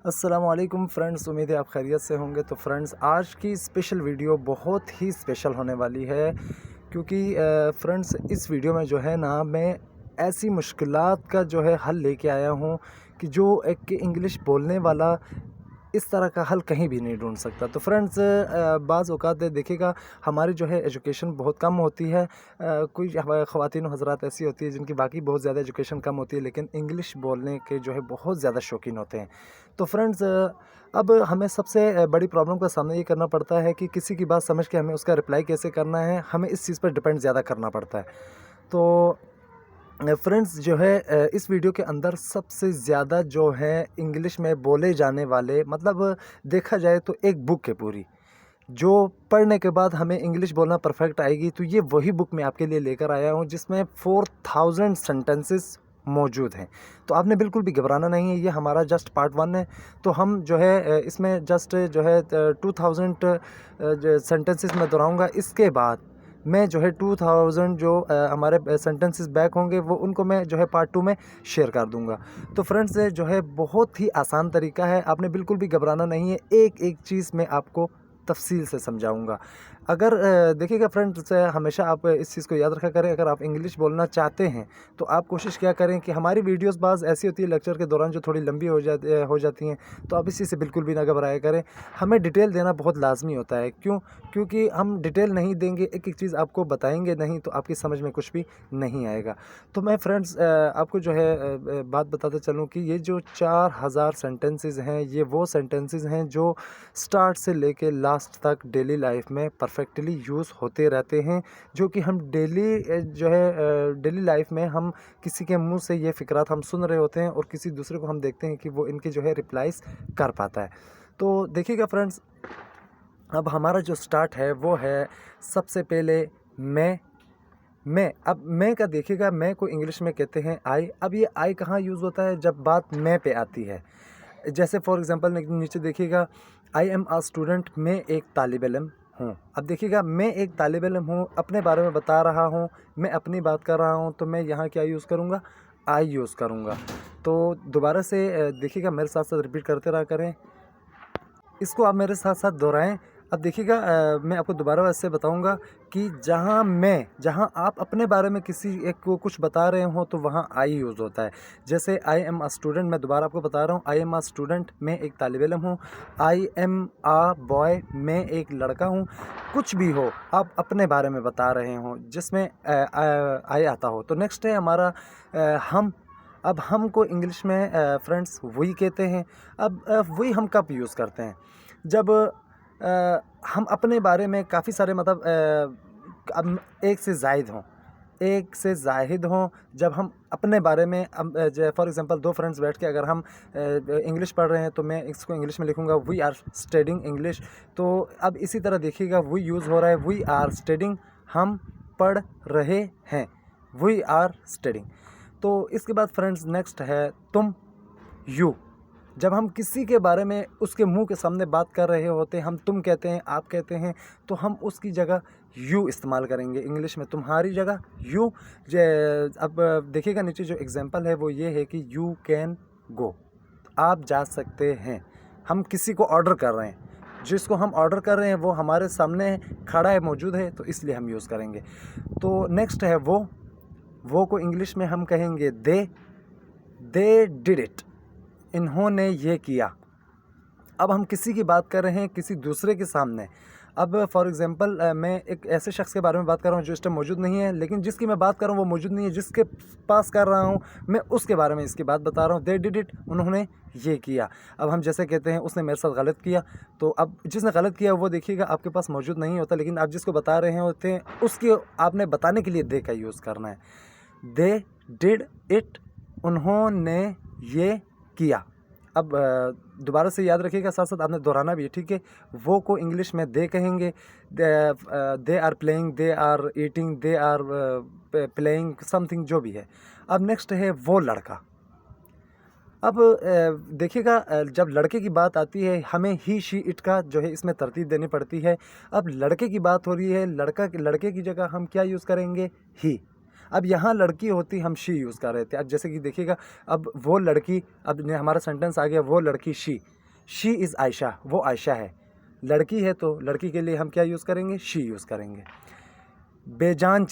अस्सलाम वालेकुम फ्रेंड्स, उम्मीद है आप खैरियत से होंगे। तो फ्रेंड्स, आज की स्पेशल वीडियो बहुत ही स्पेशल होने वाली है क्योंकि फ्रेंड्स इस वीडियो में जो है ना, मैं ऐसी मुश्किलात का जो है हल लेके आया हूँ कि जो एक इंग्लिश बोलने वाला इस तरह का हल कहीं भी नहीं ढूंढ सकता। तो फ्रेंड्स, बाज़ औक़ात देखिएगा, हमारी जो है एजुकेशन बहुत कम होती है। कोई ख़वातीन हज़रात ऐसी होती है जिनकी बाकी बहुत ज़्यादा एजुकेशन कम होती है, लेकिन इंग्लिश बोलने के जो है बहुत ज़्यादा शौकीन होते हैं। तो फ्रेंड्स, अब हमें सबसे बड़ी प्रॉब्लम का सामना ये करना पड़ता है कि किसी की बात समझ के हमें उसका रिप्लाई कैसे करना है, हमें इस चीज़ पर डिपेंड ज़्यादा करना पड़ता है। तो फ्रेंड्स जो है, इस वीडियो के अंदर सबसे ज़्यादा जो है इंग्लिश में बोले जाने वाले, मतलब देखा जाए तो एक बुक है पूरी, जो पढ़ने के बाद हमें इंग्लिश बोलना परफेक्ट आएगी। तो ये वही बुक मैं आपके लिए लेकर आया हूँ जिसमें 4000 सेंटेंसेस मौजूद हैं। तो आपने बिल्कुल भी घबराना नहीं है, ये हमारा जस्ट पार्ट 1 है। तो हम जो है इसमें जस्ट जो है 2000 सेंटेंसेस में दोहराऊँगा। इसके बाद मैं जो है 2000 जो हमारे सेंटेंसेस बैक होंगे, वो उनको मैं जो है पार्ट 2 में शेयर कर दूंगा। तो फ्रेंड्स, जो है बहुत ही आसान तरीका है, आपने बिल्कुल भी घबराना नहीं है। एक एक चीज़ मैं आपको तफसील से समझाऊंगा। अगर देखिएगा फ्रेंड्स, हमेशा आप इस चीज़ को याद रखा करें, अगर आप इंग्लिश बोलना चाहते हैं तो आप कोशिश क्या करें कि हमारी वीडियोस बाज़ ऐसी होती है लेक्चर के दौरान जो थोड़ी लंबी हो जाती हैं, तो आप इसी से बिल्कुल भी ना घबराया करें। हमें डिटेल देना बहुत लाजमी होता है। क्यों? क्योंकि हम डिटेल नहीं देंगे, एक एक चीज़ आपको बताएंगे नहीं, तो आपकी समझ में कुछ भी नहीं आएगा। तो मैं फ्रेंड्स आपको जो है बात बताते चलूँ कि ये जो 4000 सेंटेंसेस हैं, ये वो सेंटेंसेस हैं जो स्टार्ट से लेके लास्ट तक डेली लाइफ में परफेक्टली यूज़ होते रहते हैं, जो कि हम डेली जो है डेली लाइफ में हम किसी के मुंह से ये फ़िक्रात हम सुन रहे होते हैं और किसी दूसरे को हम देखते हैं कि वो इनके जो है रिप्लाईज़ कर पाता है। तो देखिएगा फ्रेंड्स, अब हमारा जो स्टार्ट है वो है सबसे पहले मैं। अब मैं का देखिएगा, मैं को इंग्लिश में कहते हैं आई। अब ये आई कहाँ यूज़ होता है? जब बात मैं पे आती है। जैसे फॉर एग्जांपल नीचे देखिएगा, आई एम आ स्टूडेंट, मैं एक तालिब इल्म हूँ। अब देखिएगा, मैं एक तालिब इल्म हूँ, अपने बारे में बता रहा हूँ, मैं अपनी बात कर रहा हूँ, तो मैं यहाँ क्या यूज़ करूँगा? आई यूज़ करूँगा। तो दोबारा से देखिएगा, मेरे साथ साथ रिपीट करते रहा करें, इसको आप मेरे साथ साथ दोहराएं। अब देखिएगा, मैं आपको दोबारा वैसे बताऊंगा कि जहां आप अपने बारे में किसी एक को कुछ बता रहे हो, तो वहां आई यूज़ होता है। जैसे आई एम आ स्टूडेंट, मैं दोबारा आपको बता रहा हूँ, आई एम आ स्टूडेंट, मैं एक तालिब इल्म हूँ। आई एम आ बॉय, मैं एक लड़का हूँ। कुछ भी हो, आप अपने बारे में बता रहे हो जिसमें आई आता हो। तो नेक्स्ट है हमारा हम। अब हम को इंग्लिश में फ्रेंड्स वी कहते हैं। अब वी हम कब यूज़ करते हैं? जब हम अपने बारे में काफ़ी सारे, मतलब अब एक से ज़ाहिद हों, जब हम अपने बारे में फॉर एग्जांपल दो फ्रेंड्स बैठ के अगर हम इंग्लिश पढ़ रहे हैं, तो मैं इसको इंग्लिश में लिखूंगा वी आर स्टडिंग इंग्लिश। तो अब इसी तरह देखिएगा, वी यूज़ हो रहा है, वी आर स्टडिंग, हम पढ़ रहे हैं, वी आर स्टडिंग। तो इसके बाद फ्रेंड्स नेक्स्ट है तुम, यू। जब हम किसी के बारे में उसके मुंह के सामने बात कर रहे होते हैं, हम तुम कहते हैं, आप कहते हैं, तो हम उसकी जगह यू इस्तेमाल करेंगे इंग्लिश में, तुम्हारी जगह यू। अब देखिएगा, नीचे जो एग्जांपल है वो ये है कि यू कैन गो, आप जा सकते हैं। हम किसी को ऑर्डर कर रहे हैं, जिसको हम ऑर्डर कर रहे हैं वो हमारे सामने खड़ा है, मौजूद है, तो इसलिए हम यूज़ करेंगे। तो नेक्स्ट है वो को इंग्लिश में हम कहेंगे दे डिड इट, इन्होंने ये किया। अब हम किसी की बात कर रहे हैं किसी दूसरे के सामने। अब फॉर एग्जांपल मैं एक ऐसे शख्स के बारे में बात कर रहा हूँ जो इस टाइम मौजूद नहीं है, लेकिन जिसकी मैं बात कर रहा हूँ वो मौजूद नहीं है, जिसके पास कर रहा हूँ मैं उसके बारे में इसकी बात बता रहा हूँ। दे डिड इट, उन्होंने ये किया। अब हम जैसे कहते हैं उसने मेरे साथ गलत किया, तो अब जिसने गलत किया वो देखिएगा आपके पास मौजूद नहीं होता, लेकिन आप जिसको बता रहे होते हैं उसकी आपने बताने के लिए दे का यूज़ करना है। दे डिड इट, उन्होंने ये किया। अब दोबारा से याद रखिएगा, साथ साथ आपने दोहराना भी है, ठीक है। वो को इंग्लिश में दे कहेंगे, they are playing, they are eating, they are playing something, जो भी है। अब नेक्स्ट है वो लड़का। अब देखिएगा, जब लड़के की बात आती है हमें ही शी इट का जो है इसमें तरतीब देनी पड़ती है। अब लड़के की बात हो रही है, लड़के की जगह हम क्या यूज़ करेंगे? ही। अब यहाँ लड़की होती हम शी यूज़ कर रहे थे। अब जैसे कि देखिएगा, अब वो लड़की, अब हमारा सेंटेंस आ गया वो लड़की शी इज़ आयशा, वो आयशा है। लड़की है तो लड़की के लिए हम क्या यूज़ करेंगे, शी यूज़ करेंगे। बेजान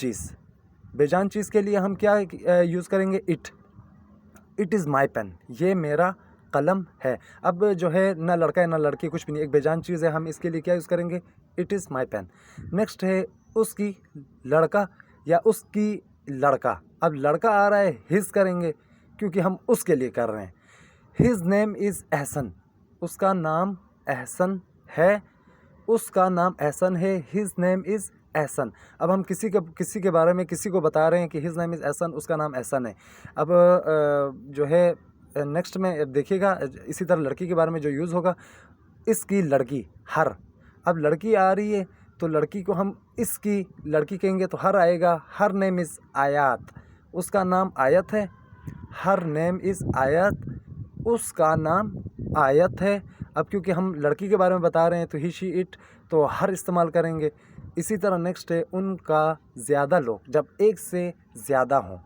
चीज़ के लिए हम क्या यूज़ करेंगे, इट इज़ माई पेन, ये मेरा कलम है। अब जो है ना लड़का है ना लड़की, कुछ भी नहीं, एक बेजान चीज़ है, हम इसके लिए क्या यूज़ करेंगे, it is my pen. Next है उसकी लड़का या उसकी लड़का। अब लड़का आ रहा है, हिज करेंगे क्योंकि हम उसके लिए कर रहे हैं। हिज नेम इज़ एहसन, उसका नाम एहसन है, उसका नाम एहसन है, हिज नेम इज़ एहसन। अब हम किसी के बारे में किसी को बता रहे हैं कि हिज नेम इज़ एहसन, उसका नाम एहसन है। अब जो है नेक्स्ट में देखिएगा, इसी तरह लड़की के बारे में जो यूज़ होगा, इसकी लड़की, हर। अब लड़की आ रही है तो लड़की को हम इसकी लड़की कहेंगे तो हर आएगा। हर नेम इज़ आयत, उसका नाम आयत है। हर नेम इज़ आयत, उसका नाम आयत है। अब क्योंकि हम लड़की के बारे में बता रहे हैं तो ही शी इट, तो हर इस्तेमाल करेंगे। इसी तरह नेक्स्ट है उनका ज़्यादा लोग, जब एक से ज़्यादा हों,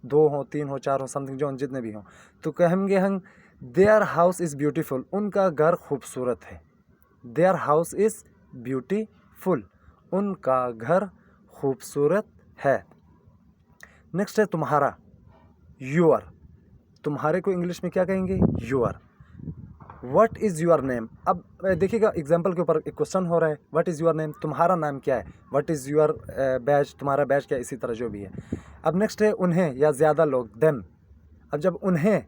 2 हों 3 हों 4 हों समथिंग जो जितने भी हों, तो कहेंगे हम देयर हाउस इज़ ब्यूटीफुल, उनका घर खूबसूरत है। देयर हाउस इज़ ब्यूटीफुल, उनका घर खूबसूरत है। नेक्स्ट है तुम्हारा, योर, तुम्हारे को इंग्लिश में क्या कहेंगे, your. What is your name. अब देखिएगा एग्जाम्पल के ऊपर एक क्वेश्चन हो रहा है, व्हाट इज़ योर नेम, तुम्हारा नाम क्या है। व्हाट इज़ योर बैच, तुम्हारा बैच क्या है, इसी तरह जो भी है। अब नेक्स्ट है उन्हें या ज़्यादा लोग, देम। अब जब उन्हें,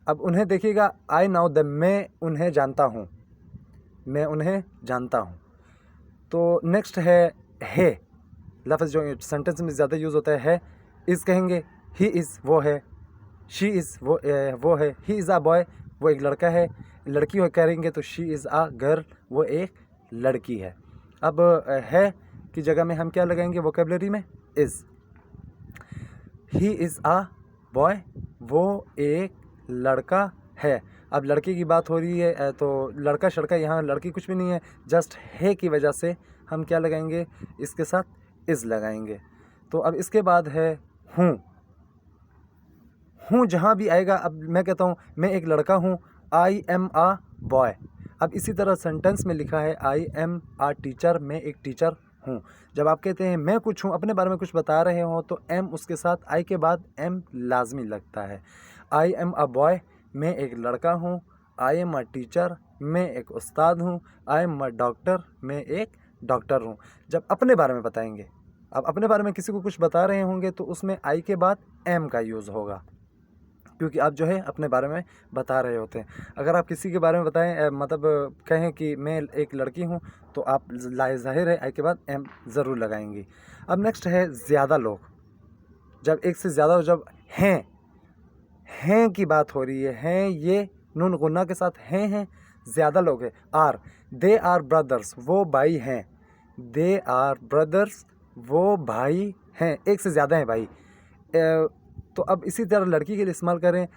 अब उन्हें देखिएगा, आई नाउ देम, मैं उन्हें जानता हूँ, मैं उन्हें जानता हूँ। तो नेक्स्ट है लफ्ज़ जो सेंटेंस में ज़्यादा यूज़ होता है, इज़ कहेंगे, ही इज़ वो है, शी इज़ वो है, ही इज़ अ बॉय, वो एक लड़का है। लड़की हो करेंगे तो शी इज़ अ गर्ल, वो एक लड़की है। अब है की जगह में हम क्या लगाएंगे वोकेबलरी में, is. He is a boy, वो एक लड़का है। अब लड़की की बात हो रही है तो लड़का शड़का, यहाँ लड़की कुछ भी नहीं है, जस्ट है की वजह से हम क्या लगाएंगे, इसके साथ इज़ लगाएंगे। तो अब इसके बाद है हूँ जहाँ भी आएगा, अब मैं कहता हूँ मैं एक लड़का हूँ, आई एम आ बॉय। अब इसी तरह सेंटेंस में लिखा है आई एम आ टीचर, मैं एक टीचर हूँ। जब आप कहते हैं मैं कुछ हूँ, अपने बारे में कुछ बता रहे हो, तो एम उसके साथ आई के बाद एम लाजमी लगता है। आई एम अ बॉय, मैं एक लड़का हूँ। आई एम अ टीचर, मैं एक उस्ताद हूँ। आई एम अ डॉक्टर, मैं एक डॉक्टर हूँ। जब अपने बारे में बताएंगे, अब अपने बारे में किसी को कुछ बता रहे होंगे तो उसमें आई के बाद एम का यूज़ होगा, क्योंकि आप जो है अपने बारे में बता रहे होते हैं। अगर आप किसी के बारे में बताएं, मतलब कहें कि मैं एक लड़की हूं, तो आप ज़ाहिर है आई के बाद एम ज़रूर लगाएंगी। अब नेक्स्ट है ज़्यादा लोग, जब एक से ज़्यादा, जब हैं की बात हो रही है, हैं ये नून गुन्ना के साथ हैं ज़्यादा लोग हैं। आर, दे आर ब्रदर्स, वो भाई हैं। दे आर ब्रदर्स, वो भाई हैं, एक से ज़्यादा हैं भाई। तो अब इसी तरह लड़की के लिए इस्तेमाल करें,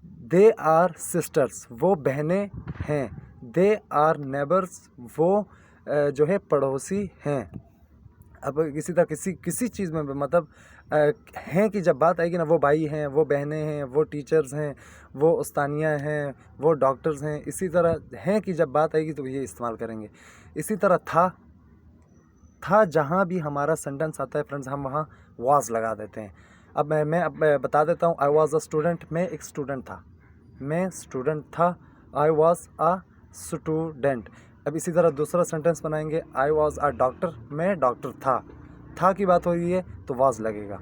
दे आर सिस्टर्स, वो बहनें हैं। दे आर नेबर्स, वो जो है पड़ोसी हैं। अब इसी तरह किसी चीज़ में मतलब हैं कि जब बात आएगी ना, वो भाई हैं, वो बहनें हैं, वो टीचर्स हैं, वो उस्तानियाँ हैं, वो डॉक्टर्स हैं, इसी तरह हैं कि जब बात आएगी तो ये इस्तेमाल करेंगे। इसी तरह था जहाँ भी हमारा सेंटेंस आता है फ्रेंड्स, हम वहाँ वाज लगा देते हैं। अब मैं बता देता हूँ, आई वॉज अ स्टूडेंट, मैं एक स्टूडेंट था, मैं स्टूडेंट था। I was a student. अब इसी तरह दूसरा सेंटेंस बनाएंगे, आई वॉज अ डॉक्टर, मैं डॉक्टर था की बात हो रही है तो वाज लगेगा।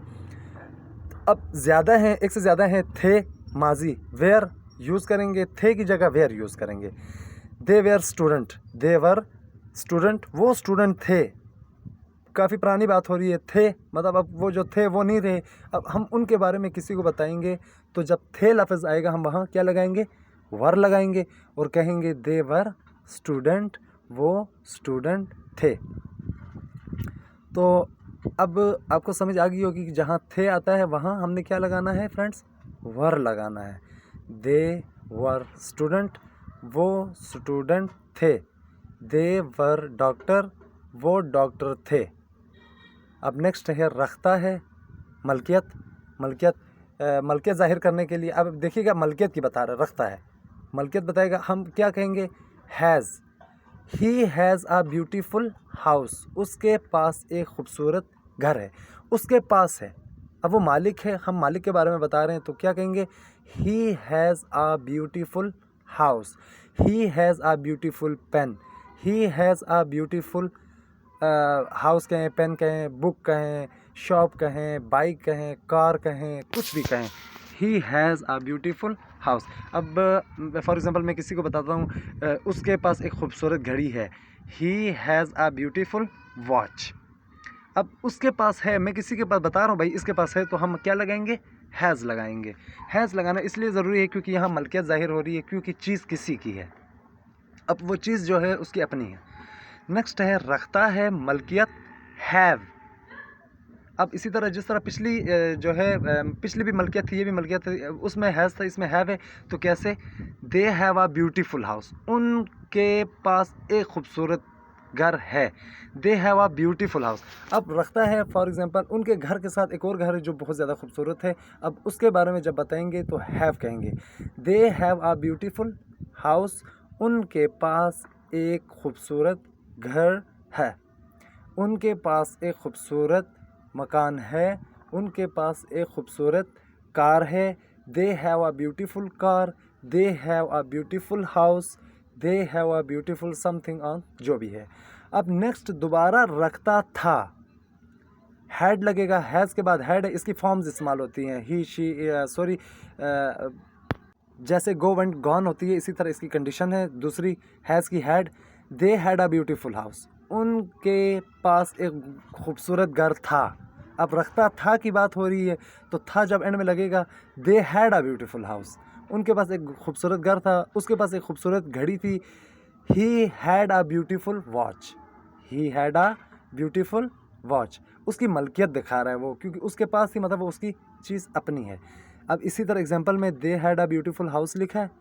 अब ज़्यादा हैं, एक से ज़्यादा हैं, थे माजी, वेयर यूज़ करेंगे, थे की जगह वेयर यूज़ करेंगे। They where student, they were student, वो स्टूडेंट थे। काफ़ी पुरानी बात हो रही है, थे मतलब अब वो जो थे वो नहीं रहे। अब हम उनके बारे में किसी को बताएंगे तो जब थे लफ्ज़ आएगा हम वहाँ क्या लगाएंगे, वर लगाएंगे और कहेंगे दे वर स्टूडेंट, वो स्टूडेंट थे। तो अब आपको समझ आ गई होगी कि जहाँ थे आता है वहाँ हमने क्या लगाना है फ्रेंड्स, वर लगाना है। दे वर स्टूडेंट, वो स्टूडेंट थे। दे वर डॉक्टर, वो डॉक्टर थे। अब नेक्स्ट है रखता है, मलकियत, मलकियत ज़ाहिर करने के लिए अब देखिएगा मलकियत की बता रहा रखता है, मलकियत बताएगा, हम क्या कहेंगे, has, he has a beautiful house, उसके पास एक खूबसूरत घर है, उसके पास है। अब वो मालिक है, हम मालिक के बारे में बता रहे हैं तो क्या कहेंगे, he has a beautiful house, he has a beautiful pen, he has a beautiful house कहें, पेन कहें, बुक कहें, शॉप कहें, बाइक कहें, कार कहें, कुछ भी कहें, he has a beautiful house. अब फॉर एग्ज़ाम्पल मैं किसी को बताता हूँ, उसके पास एक खूबसूरत घड़ी है, ही हैज़ अ ब्यूटीफुल वॉच। अब उसके पास है, मैं किसी के पास बता रहा हूँ भाई इसके पास है, तो हम क्या लगाएंगे, हैज़ लगाएंगे। हैज़ लगाना इसलिए ज़रूरी है क्योंकि यहाँ मलकियत ज़ाहिर हो रही है, क्योंकि चीज़ किसी की है, अब वो चीज़ जो है उसकी अपनी है। नेक्स्ट है रखता है मलकियत हैव। अब इसी तरह जिस तरह पिछली जो है पिछली भी मलकियत थी, ये भी मलकियत थी, उसमें हैज़ था, इसमें हैव है, तो कैसे, they have a beautiful house, उनके पास एक खूबसूरत घर है, they have a beautiful house. अब रखता है फॉर एग्जांपल उनके घर के साथ एक और घर है जो बहुत ज़्यादा खूबसूरत है, अब उसके बारे में जब बताएंगे तो हैव कहेंगे, they have a beautiful house, उनके पास एक खूबसूरत घर है, उनके पास एक खूबसूरत मकान है, उनके पास एक खूबसूरत कार है, they have a beautiful car, they have a beautiful house, they have a beautiful something on, जो भी है। अब नेक्स्ट दोबारा रखता था, हैड लगेगा, हैज़ के बाद हैड है, इसकी फॉर्म्स इस्तेमाल होती हैं, ही शी सॉरी, जैसे गो वेंट गॉन होती है, इसी तरह इसकी कंडीशन है दूसरी, हैज़ की had, they had a beautiful house, उनके पास एक खूबसूरत घर था। अब रखता था की बात हो रही है, तो था जब एंड में लगेगा, they had a beautiful house, उनके पास एक खूबसूरत घर था, उसके पास एक खूबसूरत घड़ी थी, he had a beautiful watch, he had a beautiful watch, उसकी मलकियत दिखा रहा है वो, क्योंकि उसके पास ही, मतलब वो उसकी चीज़ अपनी है। अब इसी तरह एग्जांपल में they had a beautiful house लिखा है,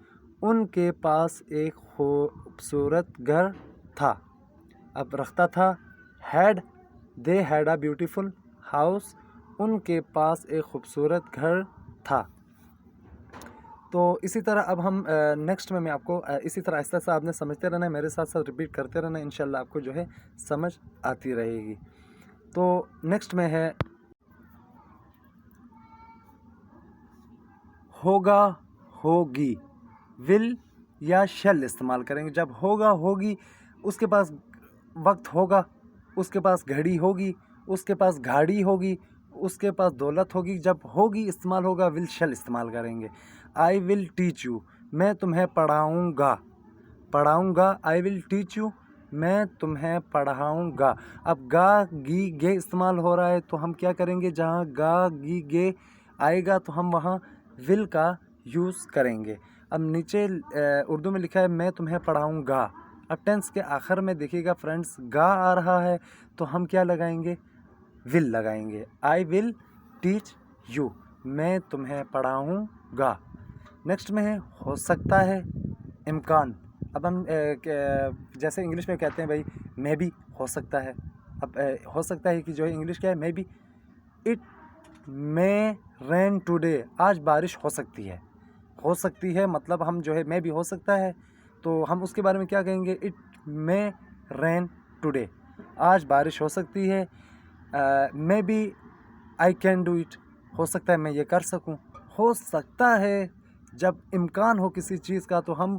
उनके पास एक खूबसूरत घर था। अब रखता था had, they had a beautiful house, उनके पास एक खूबसूरत घर था। तो इसी तरह अब हम नेक्स्ट में मैं आपको इसी तरह आहिस्ता आहिस्ता आपने समझते रहना है, मेरे साथ साथ रिपीट करते रहना है, इंशाल्लाह आपको जो है समझ आती रहेगी। तो नेक्स्ट में है होगा, होगी, विल या शैल इस्तेमाल करेंगे। जब होगा, होगी, उसके पास वक्त होगा, उसके पास घड़ी होगी, उसके पास गाड़ी होगी, उसके पास दौलत होगी, जब होगी इस्तेमाल होगा, विल शैल इस्तेमाल करेंगे। आई विल टीच यू, मैं तुम्हें पढ़ाऊँगा, पढ़ाऊँगा, आई विल टीच यू, मैं तुम्हें पढ़ाऊँगा। अब गा गी गे इस्तेमाल हो रहा है, तो हम क्या करेंगे, जहाँ गा गी गे आएगा तो हम वहाँ विल का यूज़ करेंगे। अब नीचे उर्दू में लिखा है मैं तुम्हें पढ़ाऊँगा, अब टेंस के आखिर में देखिएगा फ्रेंड्स गा आ रहा है, तो हम क्या लगाएंगे, विल लगाएंगे। आई विल टीच यू, मैं तुम्हें पढ़ाऊँगा। नेक्स्ट में है हो सकता है, इम्कान। अब हम जैसे इंग्लिश में कहते हैं भाई मे बी, हो सकता है। अब हो सकता है कि जो है इंग्लिश क्या है, may be, it may rain today, आज बारिश हो सकती है, हो सकती है मतलब हम जो है मे भी हो सकता है, तो हम उसके बारे में क्या कहेंगे, इट मे रेन टुडे, आज बारिश हो सकती है। Maybe I can do it, हो सकता है मैं ये कर सकूं। हो सकता है जब इम्कान हो किसी चीज़ का, तो हम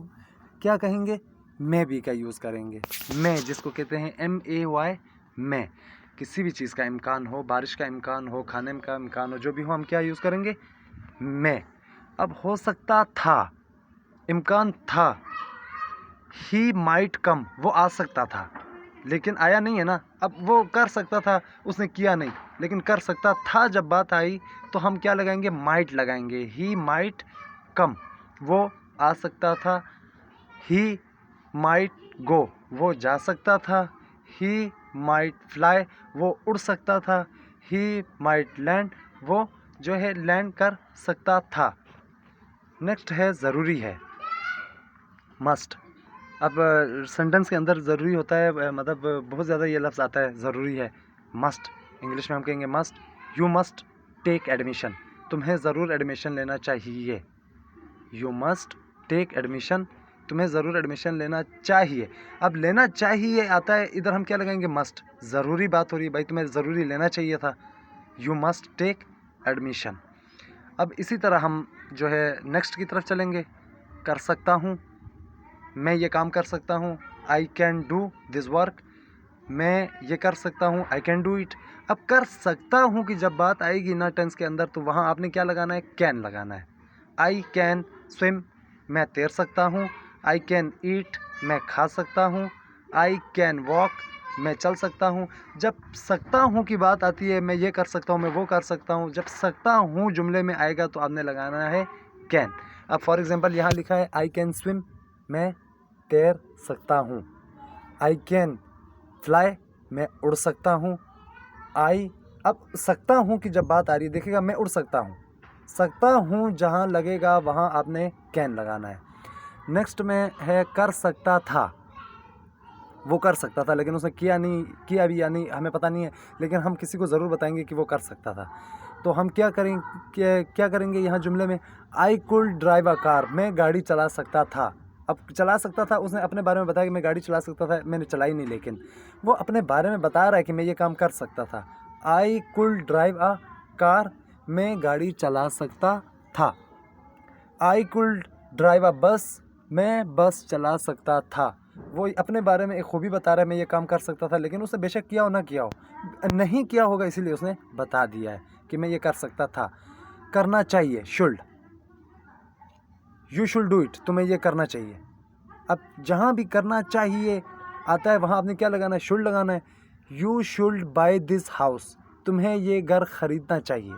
क्या कहेंगे, मे बी का यूज़ करेंगे। मैं जिसको कहते हैं MAY, मैं, किसी भी चीज़ का इम्कान हो, बारिश का इम्कान हो, खाने का इम्कान हो, जो भी हो, हम क्या यूज़ करेंगे, मैं। अब हो सकता था, इम्कान था, ही माइट कम, वो आ सकता था लेकिन आया नहीं है ना। अब वो कर सकता था, उसने किया नहीं, लेकिन कर सकता था जब बात आई तो हम क्या लगाएंगे, माइट लगाएंगे। ही माइट कम, वो आ सकता था। ही माइट गो, वो जा सकता था। ही माइट फ्लाई, वो उड़ सकता था। ही माइट लैंड, वो जो है लैंड कर सकता था। नेक्स्ट है ज़रूरी है, मस्ट। अब सेंटेंस के अंदर ज़रूरी होता है, मतलब बहुत ज़्यादा ये लफ्ज़ आता है, ज़रूरी है, मस्ट। इंग्लिश में हम कहेंगे must, you must, take admission, तुम्हें ज़रूर एडमिशन लेना चाहिए। यू मस्ट टेक एडमिशन, तुम्हें ज़रूर एडमिशन लेना चाहिए। अब लेना चाहिए आता है, इधर हम क्या लगाएंगे, मस्ट, ज़रूरी बात हो रही है भाई, तुम्हें ज़रूरी लेना चाहिए था। You must take admission. अब इसी तरह हम जो है नेक्स्ट की तरफ चलेंगे। कर सकता हूँ, मैं ये काम कर सकता हूँ, आई कैन डू दिस वर्क, मैं ये कर सकता हूँ, आई कैन डू इट। अब कर सकता हूँ कि जब बात आएगी ना टेंस के अंदर, तो वहाँ आपने क्या लगाना है, कैन लगाना है। आई कैन स्विम, मैं तैर सकता हूँ। आई कैन ईट, मैं खा सकता हूँ। आई कैन वॉक, मैं चल सकता हूँ। जब सकता हूँ की बात आती है, मैं ये कर सकता हूँ, मैं वो कर सकता हूँ, जब सकता हूँ जुमले में आएगा तो आपने लगाना है कैन। अब फॉर एग्जांपल यहाँ लिखा है आई कैन स्विम, मैं तैर सकता हूँ। आई कैन फ्लाई, मैं उड़ सकता हूँ। अब सकता हूँ की जब बात आ रही है, देखिएगा मैं उड़ सकता हूँ, सकता हूँ जहाँ लगेगा वहाँ आपने कैन लगाना है। नेक्स्ट में है कर सकता था, वो कर सकता था लेकिन उसने किया नहीं, किया भी या नहीं हमें पता नहीं है, लेकिन हम किसी को ज़रूर बताएंगे कि वो कर सकता था। तो हम क्या करेंगे यहाँ जुमले में, I could drive a car, मैं गाड़ी चला सकता था। अब चला सकता था, उसने अपने बारे में बताया कि मैं गाड़ी चला सकता था, मैंने चलाई नहीं, लेकिन वो अपने बारे में बता रहा है कि मैं ये काम कर सकता था। I could drive a car, मैं गाड़ी चला सकता था। आई कुड ड्राइव अ बस, मैं बस चला सकता था। वो अपने बारे में एक खूबी बता रहा है, मैं ये काम कर सकता था, लेकिन उसने बेशक किया हो ना किया हो, नहीं किया होगा इसीलिए उसने बता दिया है कि मैं ये कर सकता था। करना चाहिए, should, you should do it, तुम्हें ये करना चाहिए। अब जहाँ भी करना चाहिए आता है वहाँ आपने क्या लगाना है, शुल्ड लगाना है। You should buy this house, तुम्हें ये घर खरीदना चाहिए,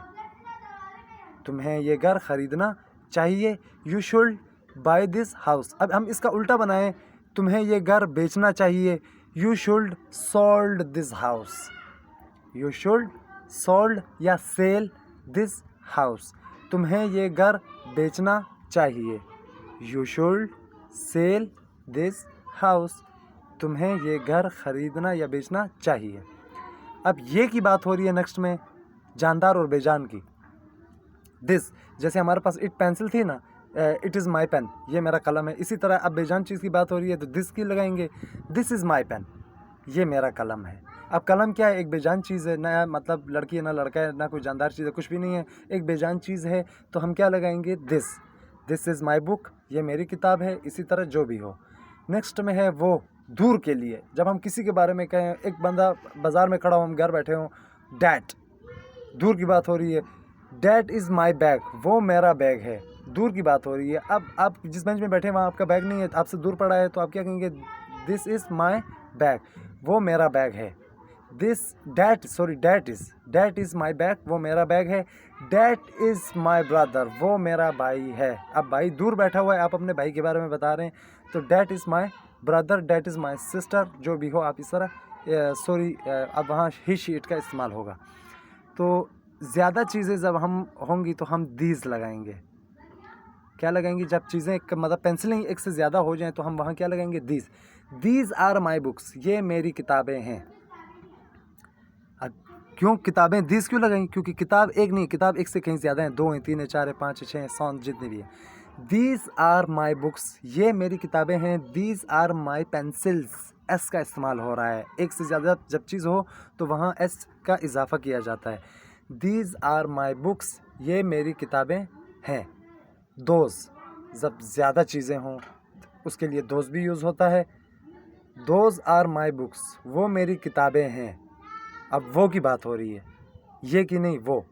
तुम्हें ये घर खरीदना चाहिए। You should buy this house. अब हम इसका उल्टा बनाएं, तुम्हें ये घर बेचना चाहिए। You should sold this house, you should sold या सेल दिस हाउस, तुम्हें ये घर बेचना चाहिए। You should sell this house, तुम्हें ये घर खरीदना या बेचना चाहिए। अब ये की बात हो रही है नेक्स्ट में जानदार और बेजान की। दिस, जैसे हमारे पास इट पेंसिल थी ना, इट इज़ माई पेन, ये मेरा कलम है। इसी तरह अब बेजान चीज़ की बात हो रही है तो दिस की लगाएंगे, दिस इज़ माई पेन, ये मेरा कलम है। अब कलम क्या है, एक बेजान चीज़ है, ना मतलब लड़की है ना लड़का है ना कोई जानदार चीज़ है, कुछ भी नहीं है, एक बेजान चीज़ है। तो हम क्या लगाएंगे, दिस इज़ माई बुक, ये मेरी किताब है। इसी तरह जो भी हो। नेक्स्ट में है वो, दूर के लिए, जब हम किसी के बारे में कहें, एक बंदा बाज़ार में खड़ा हो, हम घर बैठे हों, डैट, दूर की बात हो रही है, डैट इज़ माई बैग, वो मेरा बैग है, दूर की बात हो रही है। अब आप जिस बेंच में बैठे हैं वहाँ आपका बैग नहीं है, आपसे दूर पड़ा है, तो आप क्या कहेंगे, दिस इज़ माई बैग, वो मेरा बैग है। डैट इज़ माई बैग, वो मेरा बैग है। डैट इज़ माई ब्रदर, वो मेरा भाई है। अब भाई दूर बैठा हुआ है, आप अपने भाई के बारे में बता रहे हैं, तो that is my brother, that is my sister, जो भी हो आप इस तरह अब वहाँ ही शीट का इस्तेमाल होगा। तो ज़्यादा चीज़ें जब हम होंगी तो हम दीज लगाएंगे। क्या लगाएंगे, जब चीज़ें मतलब पेंसिलें एक से ज़्यादा हो जाएं तो हम वहाँ क्या लगाएंगे, दीज आर माई बुक्स, ये मेरी किताबें हैं। अब क्यों किताबें दीज क्यों लगाएंगे, क्योंकि किताब एक नहीं, किताब एक से कहीं ज़्यादा हैं, 2 हैं, 3 हैं, 4 हैं, 5 हैं, 6 हैं, 100 जितनी भी हैं। दीज आर माई बुक्स, ये मेरी किताबें हैं। These are my pencils, s का इस्तेमाल हो रहा है। एक से ज़्यादा जब चीज़ हो तो वहाँ एस का इजाफा किया जाता है। दीज आर माई बुक्स, ये मेरी किताबें हैं। दोज, जब ज़्यादा चीज़ें हों उसके लिए दोज भी यूज़ होता है। दोज आर माई बुक्स, वो मेरी किताबें हैं। अब वो की बात हो रही है, ये कि नहीं, वो।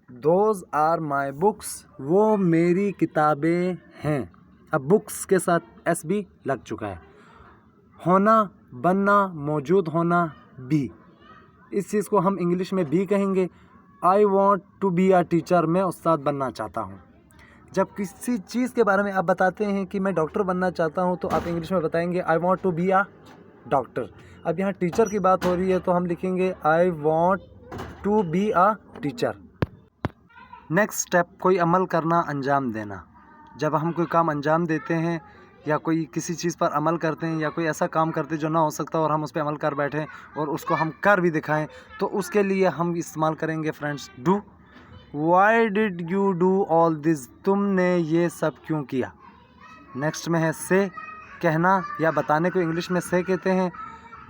दोज आर माई बुक्स, वो मेरी किताबें हैं। अब बुक्स के साथ एस भी लग चुका है। होना, बनना, मौजूद होना, बी, इस चीज़ को हम इंग्लिश में बी कहेंगे। I want to be a teacher, मैं उस्ताद बनना चाहता हूँ। जब किसी चीज़ के बारे में आप बताते हैं कि मैं डॉक्टर बनना चाहता हूँ तो आप इंग्लिश में बताएंगे I want to be a doctor. अब यहाँ टीचर की बात हो रही है तो हम लिखेंगे I want to be a teacher. Next step, कोई अमल करना, अंजाम देना। जब हम कोई काम अंजाम देते हैं या कोई किसी चीज़ पर अमल करते हैं या कोई ऐसा काम करते हैं जो ना हो सकता और हम उस पर अमल कर बैठें और उसको हम कर भी दिखाएं, तो उसके लिए हम इस्तेमाल करेंगे friends do. Why did you do all this, तुमने ये सब क्यों किया। नेक्स्ट में है से, कहना या बताने को इंग्लिश में से कहते हैं।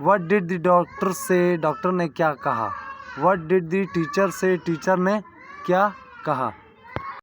व्हाट डिड द डॉक्टर से, डॉक्टर ने क्या कहा। व्हाट डिड द टीचर से, टीचर ने क्या कहा।